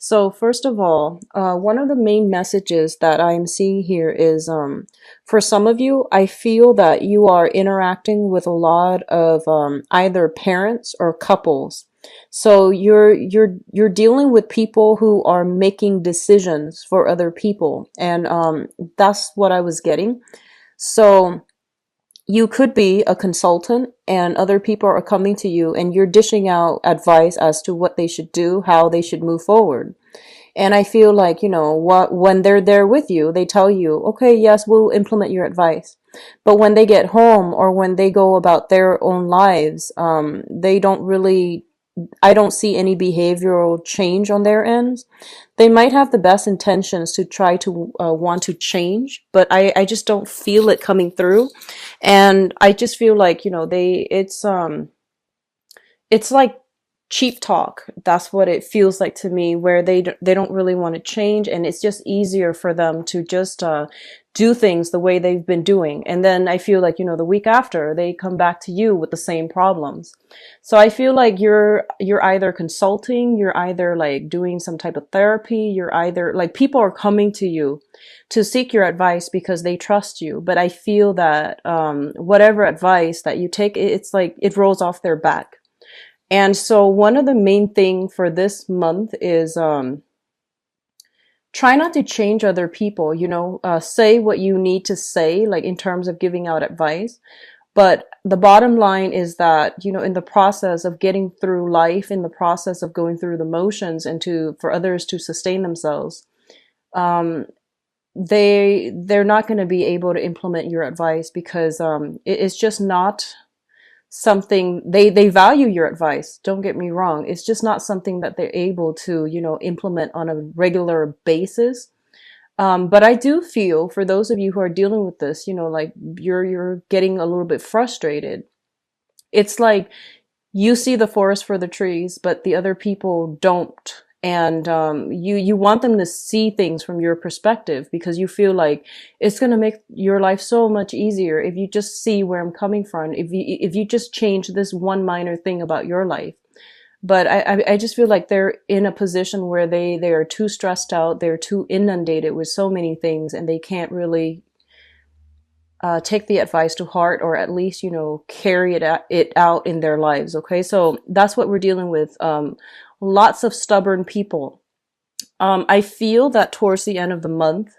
So first of all, one of the main messages that I'm seeing here is, for some of you, I feel that you are interacting with a lot of either parents or couples. So you're dealing with people who are making decisions for other people, and that's what I was getting. So you could be a consultant and other people are coming to you and you're dishing out advice as to what they should do, how they should move forward. And I feel like, when they're there with you, they tell you, okay, yes, we'll implement your advice. But when they get home or when they go about their own lives, they don't really, I don't see any behavioral change on their ends. They might have the best intentions to try to want to change, but I just don't feel it coming through. And I just feel like, it's like cheap talk. That's what it feels like to me, where they don't really want to change, and it's just easier for them to just do things the way they've been doing. And then I feel like, the week after they come back to you with the same problems. So I feel like you're either consulting, you're either like doing some type of therapy, you're either like people are coming to you to seek your advice because they trust you. But I feel that whatever advice that you take, it's like it rolls off their back. And so one of the main thing for this month is try not to change other people, say what you need to say, like in terms of giving out advice. But the bottom line is that, in the process of getting through life, in the process of going through the motions and for others to sustain themselves, um, they're not going to be able to implement your advice because it's just not something they value your advice. Don't get me wrong. It's just not something that they're able to, implement on a regular basis. But I do feel for those of you who are dealing with this, like you're getting a little bit frustrated. It's like you see the forest for the trees, but the other people don't. And you want them to see things from your perspective because you feel like it's going to make your life so much easier if you just see where I'm coming from. If you just change this one minor thing about your life. But I just feel like they're in a position where they are too stressed out, they're too inundated with so many things, and they can't really take the advice to heart, or at least, carry it out in their lives. Okay, so that's what we're dealing with. Lots of stubborn people. I feel that towards the end of the month,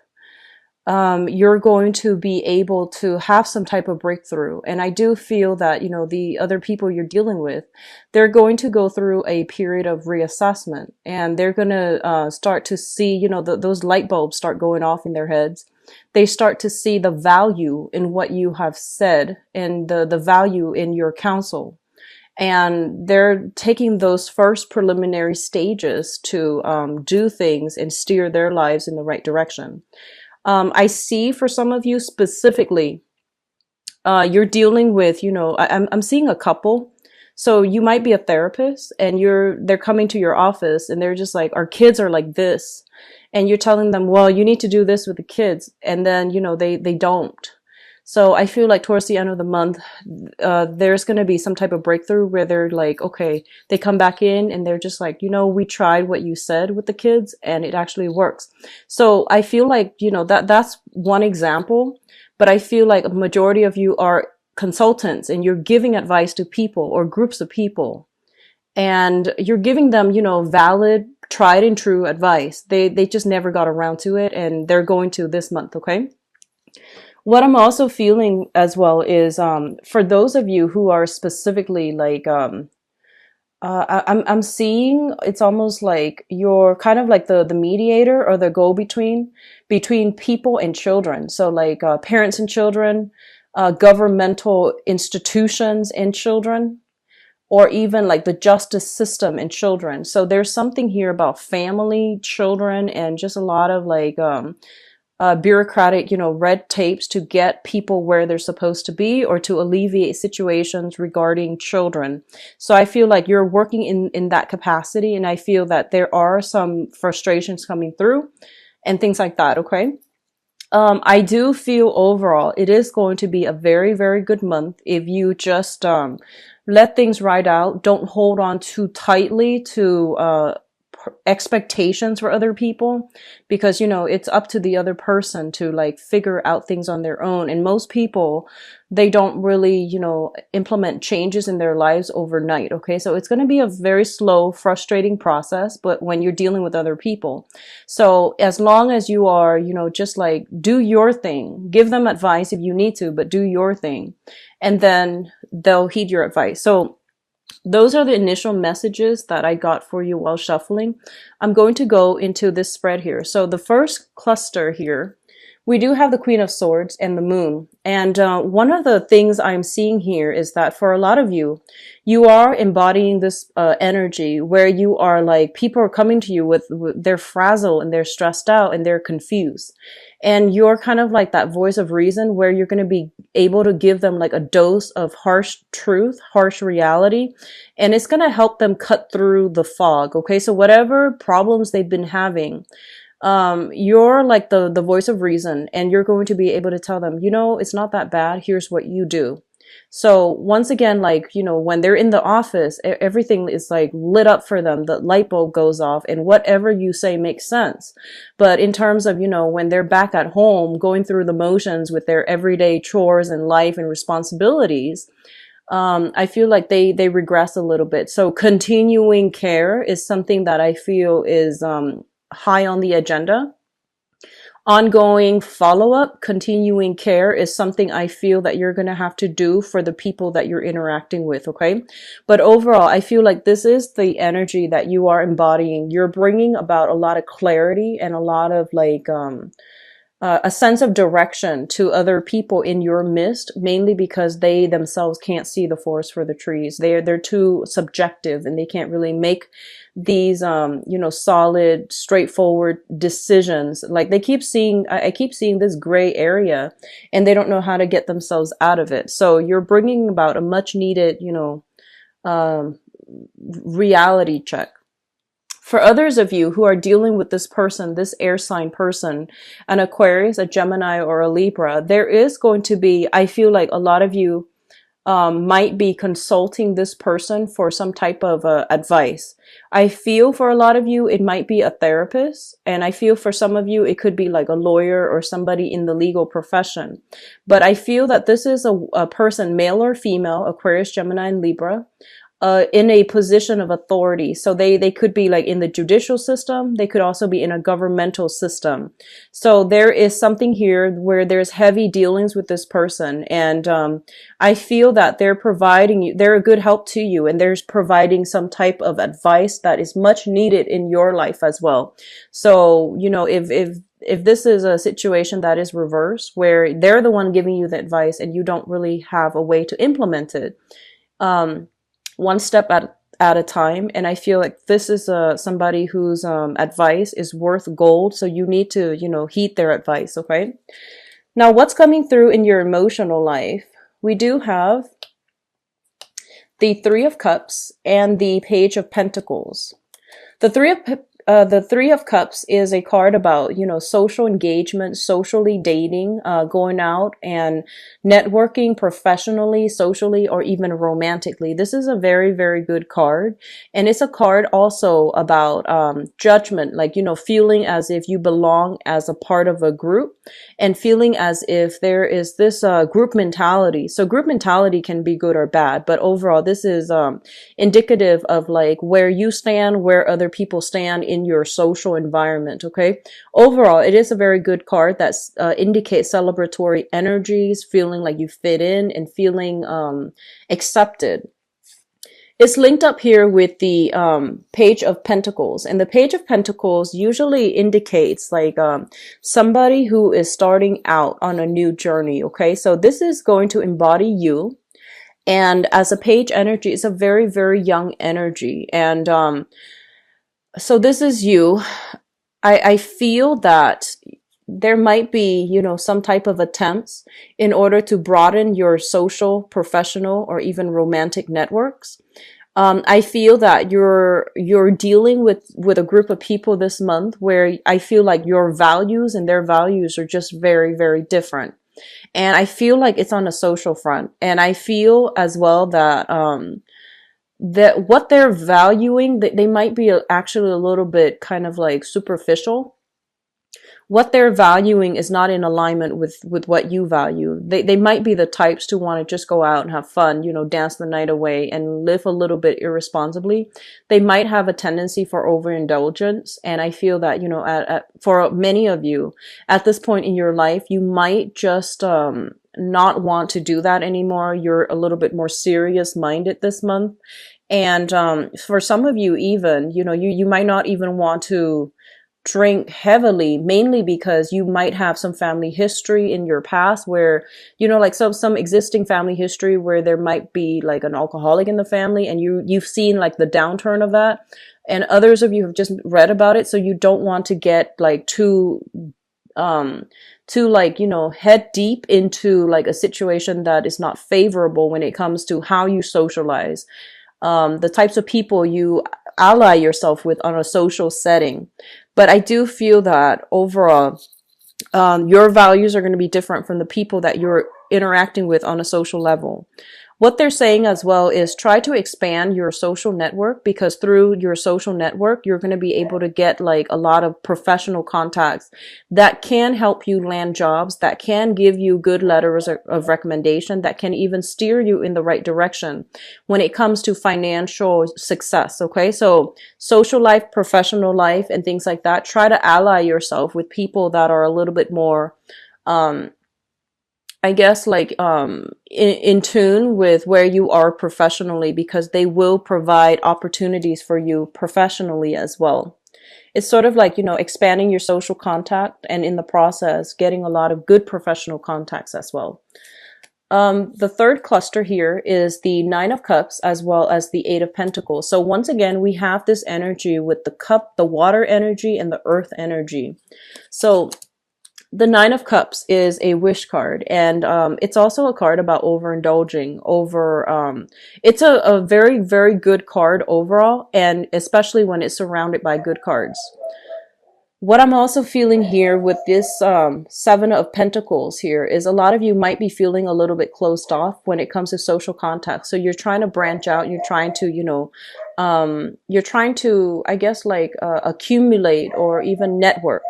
you're going to be able to have some type of breakthrough. And I do feel that, the other people you're dealing with, they're going to go through a period of reassessment, and they're going to start to see, those light bulbs start going off in their heads. They start to see the value in what you have said and the value in your counsel. And they're taking those first preliminary stages to do things and steer their lives in the right direction. I see for some of you specifically, you're dealing with, I'm seeing a couple. So you might be a therapist and they're coming to your office and they're just like, our kids are like this. And you're telling them, well, you need to do this with the kids. And then, they don't. So I feel like towards the end of the month, there's going to be some type of breakthrough where they're like, okay, they come back in and they're just like, we tried what you said with the kids and it actually works. So I feel like, that's one example, but I feel like a majority of you are consultants and you're giving advice to people or groups of people, and you're giving them, valid, tried and true advice. They just never got around to it, and they're going to this month. Okay. What I'm also feeling as well is, for those of you who are specifically like, I'm seeing it's almost like you're kind of like the mediator or the between people and children. So like parents and children, governmental institutions and children, or even like the justice system and children. So there's something here about family, children, and just a lot of like bureaucratic, red tapes to get people where they're supposed to be or to alleviate situations regarding children. So I feel like you're working in that capacity, and I feel that there are some frustrations coming through and things like that. Okay. I do feel overall it is going to be a very, very good month if you just let things ride out. Don't hold on too tightly to expectations for other people, because it's up to the other person to like figure out things on their own. And most people, they don't really implement changes in their lives overnight. Okay, so it's going to be a very slow, frustrating process, but when you're dealing with other people. So as long as you are just like do your thing, give them advice if you need to, but do your thing, and then they'll heed your advice. So those are the initial messages that I got for you while shuffling. I'm going to go into this spread here. So the first cluster here, we do have the Queen of Swords and the Moon. And one of the things I'm seeing here is that for a lot of you, you are embodying this energy where you are like, people are coming to you with they're frazzled and they're stressed out and they're confused. And you're kind of like that voice of reason where you're going to be able to give them like a dose of harsh truth, harsh reality, and it's going to help them cut through the fog. Okay, so whatever problems they've been having, you're like the voice of reason, and you're going to be able to tell them, it's not that bad. Here's what you do. So once again, like, when they're in the office, everything is like lit up for them. The light bulb goes off and whatever you say makes sense. But in terms of, when they're back at home, going through the motions with their everyday chores and life and responsibilities, I feel like they regress a little bit. So continuing care is something that I feel is, high on the agenda. Ongoing follow-up, continuing care is something I feel that you're going to have to do for the people that you're interacting with, okay? But overall, I feel like this is the energy that you are embodying. You're bringing about a lot of clarity and a lot of like a sense of direction to other people in your midst, mainly because they themselves can't see the forest for the trees. They're too subjective and they can't really make these solid, straightforward decisions. Like they keep seeing, I keep seeing this gray area and they don't know how to get themselves out of it. So you're bringing about a much needed reality check. For others of you who are dealing with this person, this air sign person, an Aquarius, a Gemini, or a Libra, there is going to be, I feel like a lot of you might be consulting this person for some type of advice. I feel for a lot of you, it might be a therapist. And I feel for some of you, it could be like a lawyer or somebody in the legal profession. But I feel that this is a person, male or female, Aquarius, Gemini, and Libra, in a position of authority. So they could be like in the judicial system. They could also be in a governmental system. So there is something here where there's heavy dealings with this person. And I feel that they're providing you, they're a good help to you, and they're providing some type of advice that is much needed in your life as well. So, if this is a situation that is reversed, where they're the one giving you the advice and you don't really have a way to implement it, one step at a time. And I feel like this is somebody whose advice is worth gold. So you need to, heed their advice. Okay. Now, what's coming through in your emotional life? We do have the Three of Cups and the Page of Pentacles. The Three of Cups is a card about, social engagement, socially dating, going out and networking professionally, socially, or even romantically. This is a very, very good card. And it's a card also about judgment, like, feeling as if you belong as a part of a group and feeling as if there is this group mentality. So group mentality can be good or bad, but overall, this is indicative of like where you stand, where other people stand in your social environment. Okay. Overall, it is a very good card that indicates celebratory energies, feeling like you fit in and feeling accepted. It's linked up here with the Page of Pentacles, and the Page of Pentacles usually indicates like somebody who is starting out on a new journey. Okay, so this is going to embody you. And as a page energy, it's a very, very young energy. And so this is you. I feel that there might be, some type of attempts in order to broaden your social, professional, or even romantic networks. I feel that you're dealing with a group of people this month where I feel like your values and their values are just very, very different. And I feel like it's on a social front. And I feel as well that that what they're valuing, they might be actually a little bit kind of like superficial. What they're valuing is not in alignment with what you value. They might be the types to want to just go out and have fun, you know, dance the night away and live a little bit irresponsibly. They might have a tendency for overindulgence. And I feel that, you know, for many of you at this point in your life, you might just not want to do that anymore. You're a little bit more serious minded this month. And for some of you, even, you know, you might not even want to drink heavily, mainly because you might have some family history in your past where, you know, like some existing family history where there might be like an alcoholic in the family, and you've seen like the downturn of that, and others of you have just read about it, so you don't want to get like too like, you know, head deep into like a situation that is not favorable when it comes to how you socialize, the types of people you ally yourself with on a social setting. But I do feel that overall, your values are going to be different from the people that you're interacting with on a social level. What they're saying as well is try to expand your social network, because through your social network, you're going to be able to get like a lot of professional contacts that can help you land jobs, that can give you good letters of recommendation, that can even steer you in the right direction when it comes to financial success. Okay. So social life, professional life, and things like that, try to ally yourself with people that are a little bit more, I guess like in tune with where you are professionally, because they will provide opportunities for you professionally as well. It's sort of like, you know, expanding your social contact, and in the process getting a lot of good professional contacts as well. The third cluster here is the Nine of Cups as well as the Eight of Pentacles. So once again, we have this energy with the cup, the water energy, and the earth energy. So the Nine of Cups is a wish card, and it's also a card about overindulging it's a very, very good card overall, and especially when it's surrounded by good cards. What I'm also feeling here with this Seven of Pentacles here is a lot of you might be feeling a little bit closed off when it comes to social contact. So you're trying to branch out, you're trying to, you know, you're trying to, I guess, like accumulate or even network.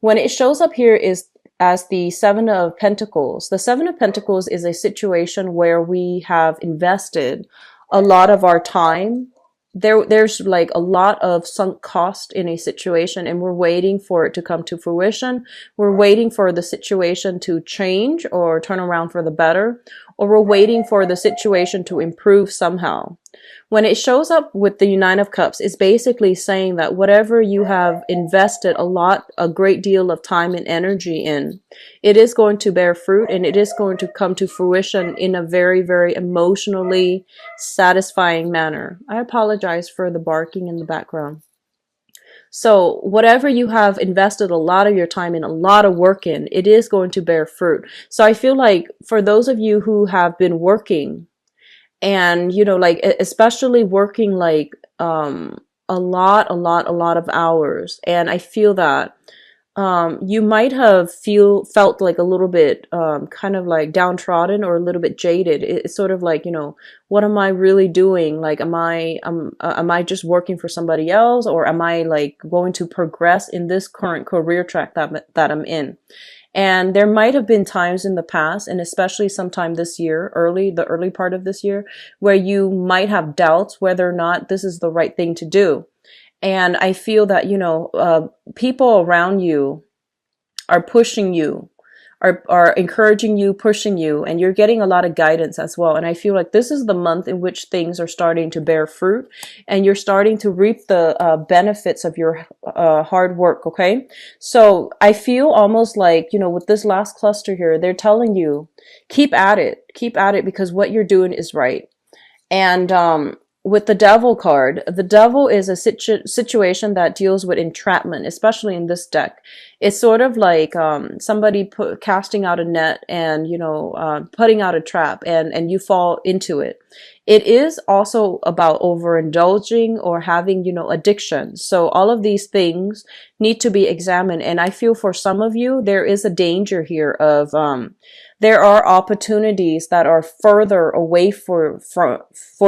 When it shows up here is as the Seven of Pentacles. The Seven of Pentacles is a situation where we have invested a lot of our time. There's like a lot of sunk cost in a situation, and we're waiting for it to come to fruition. We're waiting for the situation to change or turn around for the better, or we're waiting for the situation to improve somehow. When it shows up with the Nine of Cups, it's basically saying that whatever you have invested a great deal of time and energy in, it is going to bear fruit, and it is going to come to fruition in a very, very emotionally satisfying manner. I apologize for the barking in the background. So whatever you have invested a lot of your time in, a lot of work in, it is going to bear fruit. So I feel like for those of you who have been working, and, you know, like, especially working like, a lot of hours. And I feel that, you might have felt like a little bit, kind of like downtrodden or a little bit jaded. It's sort of like, you know, what am I really doing? Like, am I just working for somebody else, or am I like going to progress in this current career track that I'm in? And there might have been times in the past, and especially sometime this year, the early part of this year, where you might have doubts whether or not this is the right thing to do. And I feel that, you know, people around you are pushing you, are encouraging you, pushing you, and you're getting a lot of guidance as well. And I feel like this is the month in which things are starting to bear fruit, and you're starting to reap the benefits of your hard work. Okay. So I feel almost like, you know, with this last cluster here, they're telling you, keep at it, because what you're doing is right. And with the Devil card, the Devil is a situation that deals with entrapment, especially in this deck. It's sort of like somebody casting out a net and, putting out a trap, and you fall into it. It is also about overindulging or having, addictions. So all of these things need to be examined. And I feel for some of you, there is a danger here of, there are opportunities that are further away for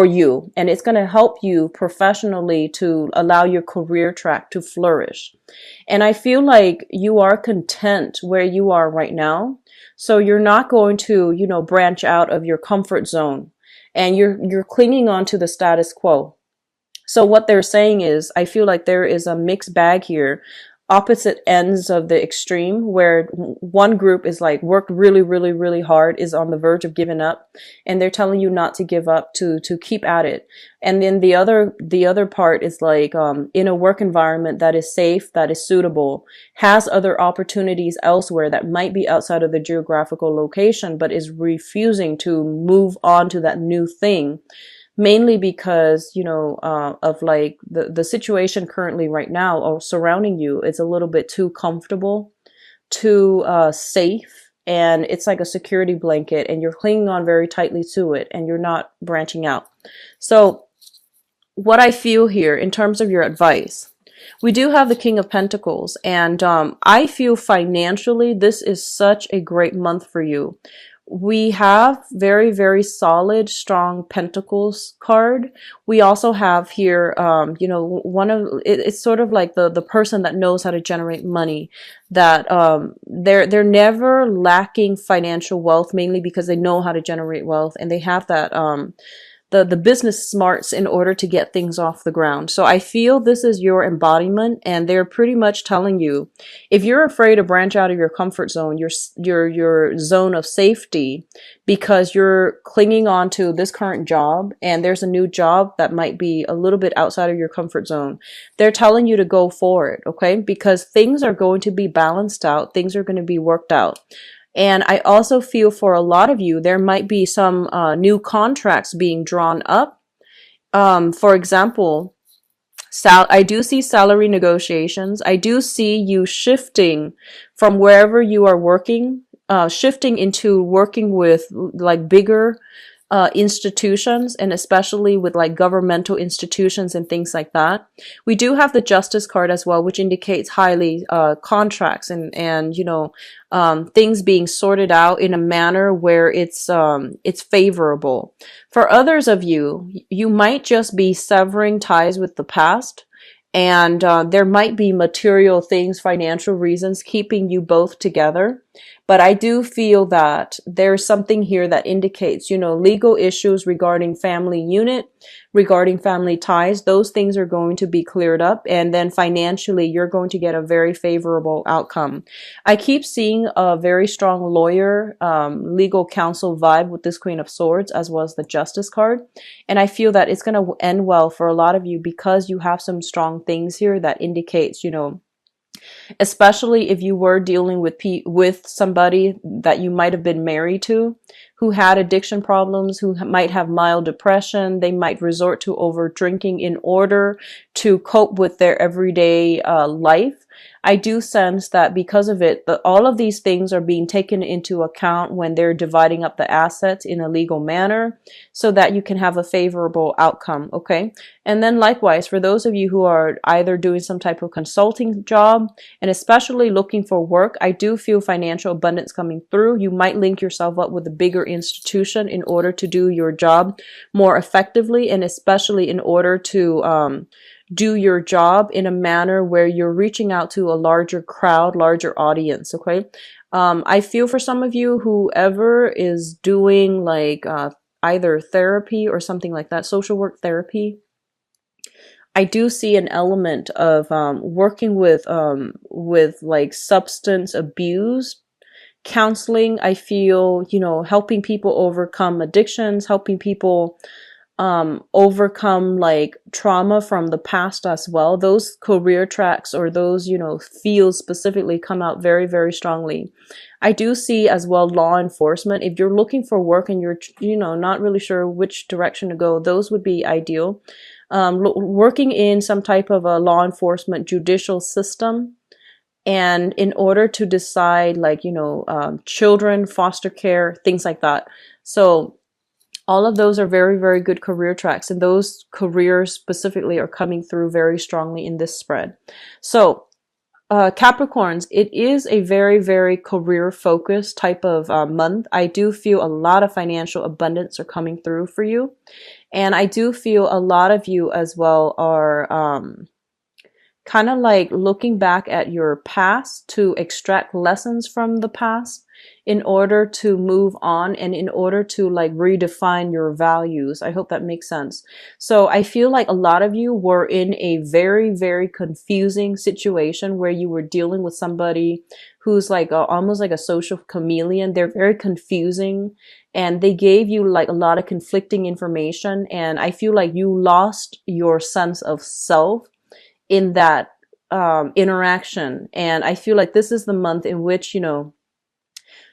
you, and it's going to help you professionally to allow your career track to flourish. And I feel like you are content where you are right now. So you're not going to, branch out of your comfort zone, and you're clinging on to the status quo. So what they're saying is, I feel like there is a mixed bag here, opposite ends of the extreme, where one group is like worked really, really, really hard, is on the verge of giving up, and they're telling you not to give up, to keep at it. And then the other part is like in a work environment that is safe, that is suitable, has other opportunities elsewhere that might be outside of the geographical location, but is refusing to move on to that new thing, mainly because, of like the situation currently right now or surrounding you is a little bit too comfortable, too safe. And it's like a security blanket, and you're clinging on very tightly to it, and you're not branching out. So what I feel here in terms of your advice, we do have the King of Pentacles, and I feel financially this is such a great month for you. We have very, very solid, strong Pentacles card. We also have here, it's sort of like the person that knows how to generate money, that they're never lacking financial wealth, mainly because they know how to generate wealth, and they have that the business smarts in order to get things off the ground. So I feel this is your embodiment, and they're pretty much telling you, if you're afraid to branch out of your comfort zone, your zone of safety, because you're clinging on to this current job, and there's a new job that might be a little bit outside of your comfort zone, they're telling you to go for it, okay? Because things are going to be balanced out, things are going to be worked out. And I also feel for a lot of you, there might be some new contracts being drawn up. For example, I do see salary negotiations. I do see you shifting from wherever you are working, shifting into working with like bigger institutions, and especially with like governmental institutions and things like that. We do have the Justice card as well, which indicates highly contracts and things being sorted out in a manner where it's favorable. For others of you, you might just be severing ties with the past. And there might be material things, financial reasons keeping you both together. But I do feel that there's something here that indicates, legal issues regarding family unit, regarding family ties. Those things are going to be cleared up. And then financially, you're going to get a very favorable outcome. I keep seeing a very strong lawyer, legal counsel vibe with this Queen of Swords, as well as the Justice card. And I feel that it's going to end well for a lot of you, because you have some strong things here that indicates, especially if you were dealing with somebody that you might have been married to, who had addiction problems, who might have mild depression. They might resort to over drinking in order to cope with their everyday life. I do sense that because of it, all of these things are being taken into account when they're dividing up the assets in a legal manner, so that you can have a favorable outcome, okay? And then likewise, for those of you who are either doing some type of consulting job, and especially looking for work, I do feel financial abundance coming through. You might link yourself up with a bigger institution in order to do your job more effectively, and especially in order to do your job in a manner where you're reaching out to a larger crowd, larger audience, okay? I feel for some of you, whoever is doing like either therapy or something like that, social work therapy, I do see an element of working with like substance abuse counseling. I feel, helping people overcome addictions, helping people overcome like trauma from the past as well. Those career tracks or those, fields specifically come out very, very strongly. I do see as well law enforcement. If you're looking for work and you're, not really sure which direction to go, those would be ideal. Working in some type of a law enforcement judicial system and in order to decide, like, children, foster care, things like that. So all of those are very, very good career tracks, and those careers specifically are coming through very strongly in this spread. So Capricorns, it is a very, very career focused type of month. I do feel a lot of financial abundance are coming through for you. And I do feel a lot of you as well are kind of like looking back at your past to extract lessons from the past in order to move on and in order to like redefine your values. I hope that makes sense. So I feel like a lot of you were in a very, very confusing situation where you were dealing with somebody who's like almost like a social chameleon. They're very confusing, and they gave you like a lot of conflicting information. And I feel like you lost your sense of self in that interaction. And I feel like this is the month in which,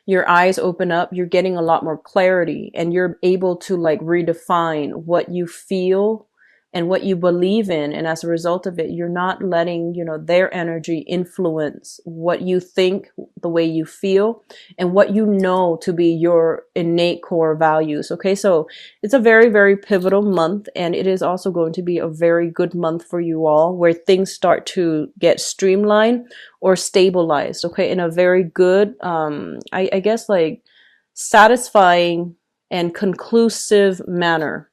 your eyes open up, you're getting a lot more clarity, and you're able to like redefine what you feel and what you believe in. And as a result of it, you're not letting, their energy influence what you think, the way you feel, and what you know to be your innate core values. Okay, so it's a very, very pivotal month, and it is also going to be a very good month for you all, where things start to get streamlined or stabilized, okay, in a very good, I guess, like satisfying and conclusive manner.